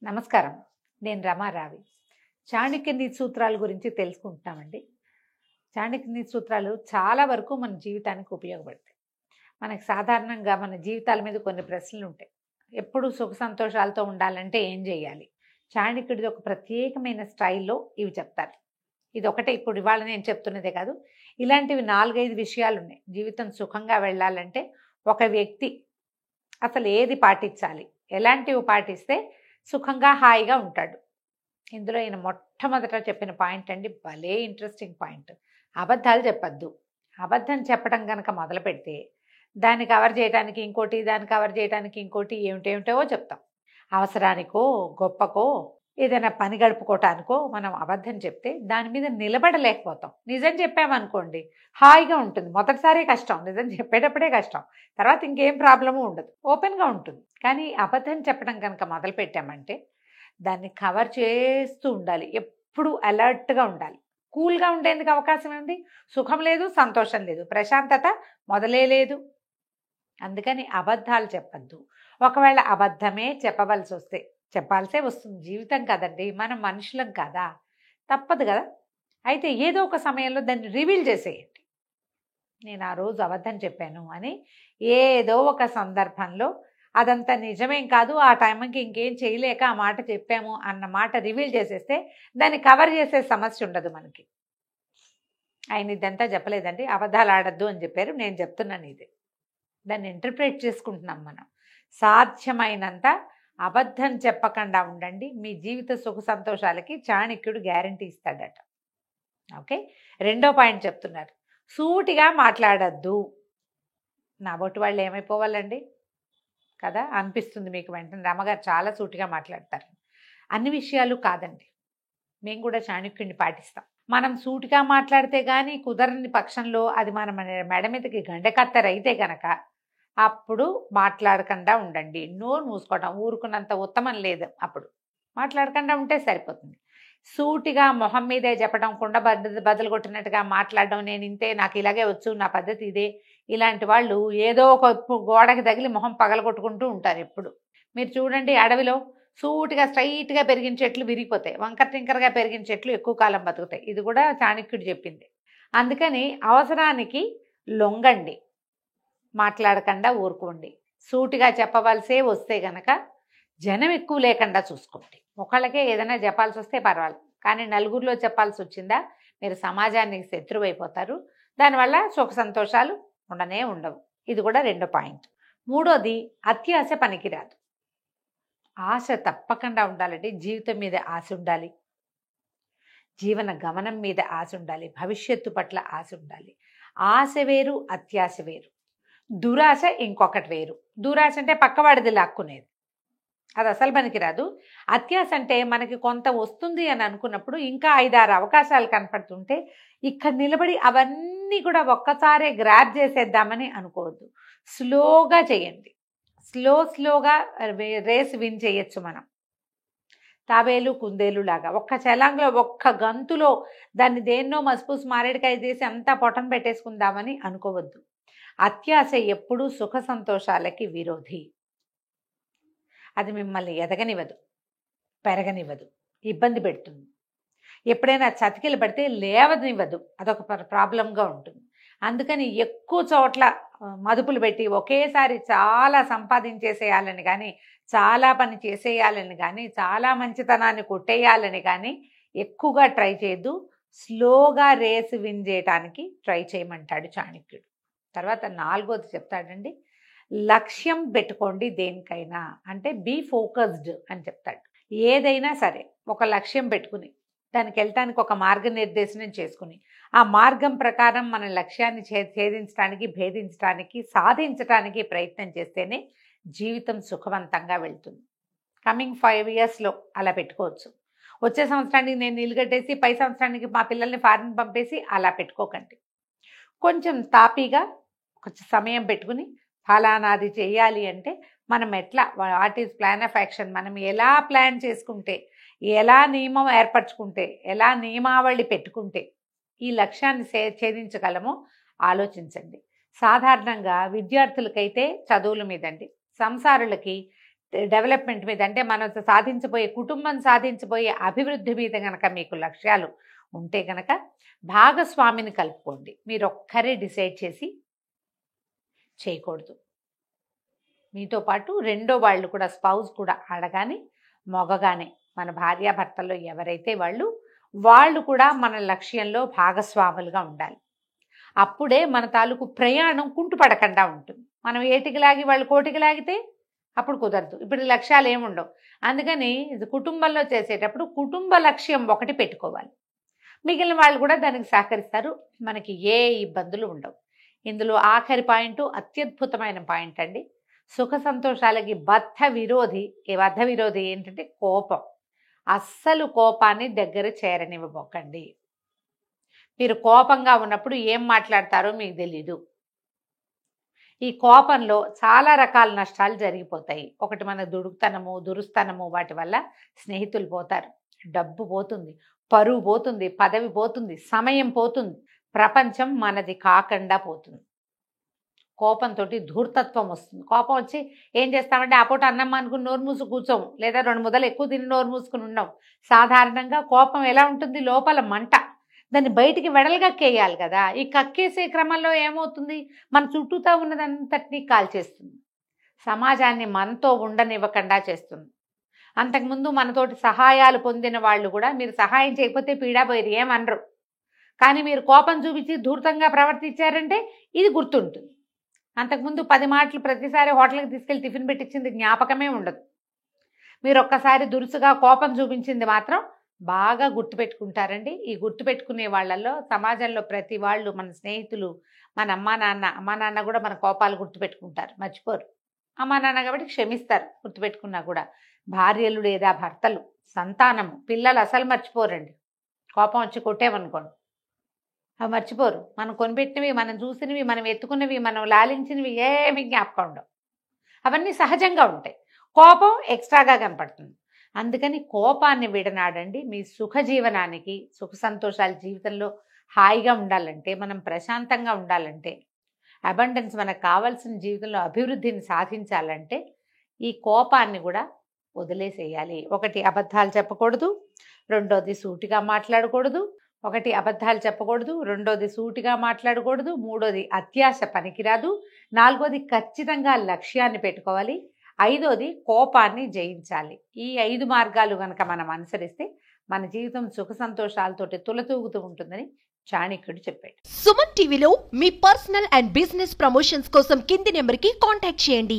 నమస్కారం. నేను రమారావి. చాణక్య నీతి సూత్రాల గురించి తెలుసుకుంటున్నామండి. చాణక్య నీతి సూత్రాలు చాలా వరకు మన జీవితానికి ఉపయోగపడతాయి. మనకు సాధారణంగా మన జీవితాల మీద కొన్ని ప్రశ్నలు ఉంటాయి. ఎప్పుడు సుఖ సంతోషాలతో ఉండాలంటే ఏం చేయాలి? చాణక్యుడిది ఒక ప్రత్యేకమైన స్టైల్లో ఇవి చెప్తారు. ఇది ఒకటే ఇప్పుడు ఇవాళ నేను చెప్తున్నదే కాదు. ఇలాంటివి 4-5 విషయాలు ఉన్నాయి. జీవితం సుఖంగా వెళ్ళాలంటే ఒక వ్యక్తి అసలు ఏది పాటించాలి, ఎలాంటివి పాటిస్తే సుఖంగా హాయిగా ఉంటాడు. ఇందులో ఈయన మొట్టమొదట చెప్పిన పాయింట్ అండి, భలే ఇంట్రెస్టింగ్ పాయింట్. అబద్ధాలు చెప్పద్దు. అబద్ధం చెప్పడం కనుక మొదలు పెడితే దాన్ని కవర్ చేయడానికి ఇంకోటి, దాన్ని కవర్ చేయడానికి ఇంకోటి, ఏమిటేమిటో చెప్తాం. అవసరానికో గొప్పకో ఏదైనా పని గడుపుకోవటానికో మనం అబద్ధం చెప్తే దాని మీద నిలబడలేకపోతాం. నిజం చెప్పామనుకోండి హాయిగా ఉంటుంది. మొదటిసారి కష్టం, నిజం చెప్పేటప్పుడే కష్టం, తర్వాత ఇంకేం ప్రాబ్లము ఉండదు, ఓపెన్గా ఉంటుంది. కానీ అబద్ధం చెప్పడం కనుక మొదలు పెట్టామంటే దాన్ని కవర్ చేస్తూ ఉండాలి. ఎప్పుడు అలర్ట్గా ఉండాలి. కూల్గా ఉండేందుకు అవకాశం ఉంది. సుఖం లేదు, సంతోషం లేదు, ప్రశాంతత మొదలే లేదు. అందుకని అబద్ధాలు చెప్పద్దు. ఒకవేళ అబద్ధమే చెప్పవలసి వస్తే చెప్పాల్సే వస్తుంది. జీవితం కదండి, మనం మనుషులం కదా, తప్పదు కదా. అయితే ఏదో ఒక సమయంలో దాన్ని రివీల్ చేసేయండి. నేను ఆ రోజు అబద్ధం చెప్పాను అని ఏదో ఒక సందర్భంలో అదంతా నిజమేం కాదు, ఆ టైంకి ఇంకేం చేయలేక ఆ మాట చెప్పాము అన్న మాట రివీల్ చేసేస్తే దాన్ని కవర్ చేసే సమస్య ఉండదు మనకి. ఆయన ఇదంతా చెప్పలేదండి, అబద్ధాలు ఆడద్దు అని చెప్పారు, నేను చెప్తున్నాను ఇది. దాన్ని ఇంటర్ప్రిట్ చేసుకుంటున్నాం మనం. సాధ్యమైనంత అబద్ధం చెప్పకుండా ఉండండి. మీ జీవిత సుఖ సంతోషాలకి చాణక్యుడు గ్యారంటీ ఇస్తాడట. ఓకే, రెండో పాయింట్ చెప్తున్నారు, సూటిగా మాట్లాడద్దు. నా బొట్టు వాళ్ళు ఏమైపోవాలండి కదా అనిపిస్తుంది మీకు వెంటనే. రామగారు చాలా సూటిగా మాట్లాడతారు. అన్ని విషయాలు కాదండి, మేము కూడా చాణక్యుడిని పాటిస్తాం. మనం సూటిగా మాట్లాడితే కానీ కుదరని పక్షంలో అది మన మెడ మీదకి గండకత్తరైతే గనక అప్పుడు మాట్లాడకుండా ఉండండి. నోరు మూసుకోవడం ఊరుకున్నంత ఉత్తమం లేదు. అప్పుడు మాట్లాడకుండా ఉంటే సరిపోతుంది. సూటిగా మొహం మీదే చెప్పడం, కుండ బదులు కొట్టినట్టుగా మాట్లాడడం, నేను ఇంతే, నాకు ఇలాగే వచ్చు, నా పద్ధతి ఇదే, ఇలాంటి వాళ్ళు ఏదో ఒక గోడకి తగిలి మొహం పగలగొట్టుకుంటూ ఉంటారు ఎప్పుడు. మీరు చూడండి, అడవిలో సూటిగా స్ట్రైట్గా పెరిగిన చెట్లు విరిగిపోతాయి, వంకర టింకరగా పెరిగిన చెట్లు ఎక్కువ కాలం బతుకుతాయి. ఇది కూడా చాణక్యుడు చెప్పింది. అందుకని అవసరానికి లొంగండి, మాట్లాడకుండా ఊరుకోండి. సూటిగా చెప్పవలసే వస్తే గనక జనం ఎక్కువ లేకుండా చూసుకోండి. ఒకళ్ళకే ఏదైనా చెప్పాల్సి వస్తే పర్వాలేదు, కానీ నలుగురిలో చెప్పాల్సి వచ్చిందా మీరు సమాజానికి శత్రువు అయిపోతారు. దానివల్ల సుఖ సంతోషాలు ఉండనే ఉండవు. ఇది కూడా రెండో పాయింట్. మూడోది, అత్యాశ పనికిరాదు. ఆశ తప్పకుండా ఉండాలండి. జీవితం మీద ఆశ ఉండాలి, జీవన గమనం మీద ఆశ ఉండాలి, భవిష్యత్తు పట్ల ఆశ ఉండాలి. ఆశ వేరు, అత్యాశ వేరు. దురాశ ఇంకొకటి వేరు. దురాశ అంటే పక్కవాడిది లాక్కునేది, అది అసలు పనికిరాదు. అత్యాశ అంటే మనకి కొంత వస్తుంది అని అనుకున్నప్పుడు ఇంకా 5-6 అవకాశాలు కనపడుతుంటే ఇక్కడ నిలబడి అవన్నీ కూడా ఒక్కసారే గ్రాబ్ చేసేద్దామని అనుకోవద్దు. స్లోగా చేయండి. స్లోగా రేస్ విన్ చేయొచ్చు మనం. తాబేలు కుందేలు లాగా ఒక్క చలాంగ్లో ఒక్క గంతులో దాన్ని దేన్నో మసిపూసి మారేడుకాయ చేసి అంతా పొటం పెట్టేసుకుందామని అనుకోవద్దు. అత్యాశ ఎప్పుడూ సుఖ సంతోషాలకి విరోధి. అది మిమ్మల్ని ఎదగనివ్వదు, పెరగనివ్వదు, ఇబ్బంది పెడుతుంది. ఎప్పుడైనా చతికిలు పడితే లేవనివ్వదు, అదొక ప్రాబ్లంగా ఉంటుంది. అందుకని ఎక్కువ చోట్ల మదుపులు పెట్టి ఒకేసారి చాలా సంపాదించేసేయాలని కానీ, చాలా పని చేసేయాలని కానీ, చాలా మంచితనాన్ని కొట్టేయాలని కానీ ఎక్కువగా ట్రై చేయొద్దు. స్లోగా రేసు విన్ చేయటానికి ట్రై చేయమంటాడు చాణక్యుడు. తర్వాత నాలుగోది చెప్తాడండి, లక్ష్యం పెట్టుకోండి దేనికైనా. అంటే బీ ఫోకస్డ్ అని చెప్తాడు. ఏదైనా సరే ఒక లక్ష్యం పెట్టుకుని దానికి వెళ్ళటానికి ఒక మార్గనిర్దేశనం చేసుకుని ఆ మార్గం ప్రకారం మన లక్ష్యాన్ని ఛేదించడానికి, భేదించడానికి, సాధించడానికి ప్రయత్నం చేస్తేనే జీవితం సుఖవంతంగా వెళ్తుంది. కమింగ్ 5 yearsలో అలా పెట్టుకోవచ్చు. వచ్చే సంవత్సరానికి నేను ఇల్లు కట్టేసి పై సంవత్సరానికి మా పిల్లల్ని ఫారిన్ పంపేసి అలా పెట్టుకోకండి. కొంచెం తాపీగా కొంచెం సమయం పెట్టుకుని ఫలానాది చేయాలి అంటే మనం ఎట్లా, what is plan of action, మనం ఎలా ప్లాన్ చేసుకుంటే, ఎలా నియమం ఏర్పరచుకుంటే, ఎలా నియమావళి పెట్టుకుంటే ఈ లక్ష్యాన్ని ఛేదించగలమో ఆలోచించండి. సాధారణంగా విద్యార్థులకైతే చదువుల మీదండి, సంసారులకి డెవలప్మెంట్ మీద, అంటే మనం సాధించబోయే కుటుంబం సాధించబోయే అభివృద్ధి మీద కనుక మీకు లక్ష్యాలు ఉంటే కనుక భాగస్వామిని కలుపుకోండి. మీరు ఒక్కరే డిసైడ్ చేసి చేయకూడదు. మీతో పాటు రెండో వాళ్ళు కూడా, స్పౌస్ కూడా, ఆడగానే మగగానే, మన భార్యాభర్తల్లో ఎవరైతే వాళ్ళు కూడా మన లక్ష్యంలో భాగస్వాములుగా ఉండాలి. అప్పుడే మన తాలూకు ప్రయాణం కుంటుపడకుండా ఉంటుంది. మనం ఏటికి లాగి వాళ్ళు కోటికి లాగితే అప్పుడు కుదరదు. ఇప్పుడు లక్ష్యాలు ఏముండవు. అందుకని ఇది కుటుంబంలో చేసేటప్పుడు కుటుంబ లక్ష్యం ఒకటి పెట్టుకోవాలి. మిగిలిన వాళ్ళు కూడా దానికి సహకరిస్తారు. మనకి ఏ ఇబ్బందులు ఉండవు. ఇందులో ఆఖరి పాయింట్ అత్యద్భుతమైన పాయింట్ అండి. సుఖ సంతోషాలకి బద్ధ విరోధి ఏంటంటే కోపం. అస్సలు కోపాన్ని దగ్గర చేరనివ్వబోకండి. మీరు కోపంగా ఉన్నప్పుడు ఏం మాట్లాడతారో మీకు తెలీదు. ఈ కోపంలో చాలా రకాల నష్టాలు జరిగిపోతాయి. ఒకటి మన దురుస్తనము వాటి వల్ల స్నేహితులు పోతారు, డబ్బు పోతుంది, పరువు పోతుంది, పదవి పోతుంది, సమయం పోతుంది, ప్రపంచం మనది కాకుండా పోతుంది. కోపంతో ధూర్తత్వం వస్తుంది. కోపం వచ్చి ఏం చేస్తామంటే ఆ పూట అన్నం అనుకుని నోరు మూసుకు కూర్చోము, లేదా 2 ముద్దలు ఎక్కువ తిని నోరు మూసుకుని ఉన్నాం. సాధారణంగా కోపం ఎలా ఉంటుంది, లోపల మంట, దాన్ని బయటికి వెడల్గక్కేయాలి కదా. ఈ కక్కేసే క్రమంలో ఏమవుతుంది, మన చుట్టూతా ఉన్నదంతటినీ కాల్చేస్తుంది, సమాజాన్ని మనతో ఉండనివ్వకుండా చేస్తుంది. అంతకుముందు మనతోటి సహాయాలు పొందిన వాళ్ళు కూడా మీరు సహాయం చేయకపోతే పీడాపోయారు ఏమనరు. కానీ మీరు కోపం చూపించి ధూర్తంగా ప్రవర్తించారంటే ఇది గుర్తుంటుంది. అంతకుముందు 10 మాటలు ప్రతిసారి హోటల్కి తీసుకెళ్ళి టిఫిన్ పెట్టించింది జ్ఞాపకమే ఉండదు. మీరు ఒక్కసారి దురుసుగా కోపం చూపించింది మాత్రం బాగా గుర్తుపెట్టుకుంటారండి. ఈ గుర్తుపెట్టుకునే వాళ్ళల్లో సమాజంలో ప్రతి వాళ్ళు, మన స్నేహితులు, మన అమ్మా నాన్న కూడా మన కోపాలు గుర్తుపెట్టుకుంటారు, మర్చిపోరు. అమ్మా నాన్న కాబట్టి క్షమిస్తారు గుర్తుపెట్టుకున్నా కూడా. భార్యలు లేదా భర్తలు, సంతానము, పిల్లలు అసలు మర్చిపోరండి. కోపం వచ్చి కొట్టేమనుకోండి అవి మర్చిపోరు. మనం కొనిపెట్టినవి, మనం చూసినవి, మనం ఎత్తుకున్నవి, మనం లాలించినవి ఏమి జ్ఞాపకం ఉండవు. అవన్నీ సహజంగా ఉంటాయి. కోపం ఎక్స్ట్రాగా కనపడుతుంది. అందుకని కోపాన్ని విడనాడండి. మీ సుఖ జీవనానికి, సుఖ సంతోషాల జీవితంలో హాయిగా ఉండాలంటే, మనం ప్రశాంతంగా ఉండాలంటే, అబండెన్స్ మనకు కావాల్సిన జీవితంలో అభివృద్ధిని సాధించాలంటే ఈ కోపాన్ని కూడా వదిలేసేయాలి. ఒకటి అబద్ధాలు చెప్పకూడదు, రెండోది సూటిగా మాట్లాడకూడదు. రెండోది సూటిగా మాట్లాడకూడదు, మూడోది అత్యాశ పనికిరాదు, నాలుగోది ఖచ్చితంగా లక్ష్యాన్ని పెట్టుకోవాలి, ఐదోది కోపాన్ని జయించాలి. ఈ 5 మార్గాలు కనుక మనం అనుసరిస్తే మన జీవితం సుఖ సంతోషాలతోటి తులతూగుతూ ఉంటుందని చాణక్యుడు చెప్పాడు. సుమన్ టీవీలో మీ పర్సనల్ అండ్ బిజినెస్ ప్రమోషన్స్ కోసం కింది నెంబర్కి కాంటాక్ట్ చేయండి.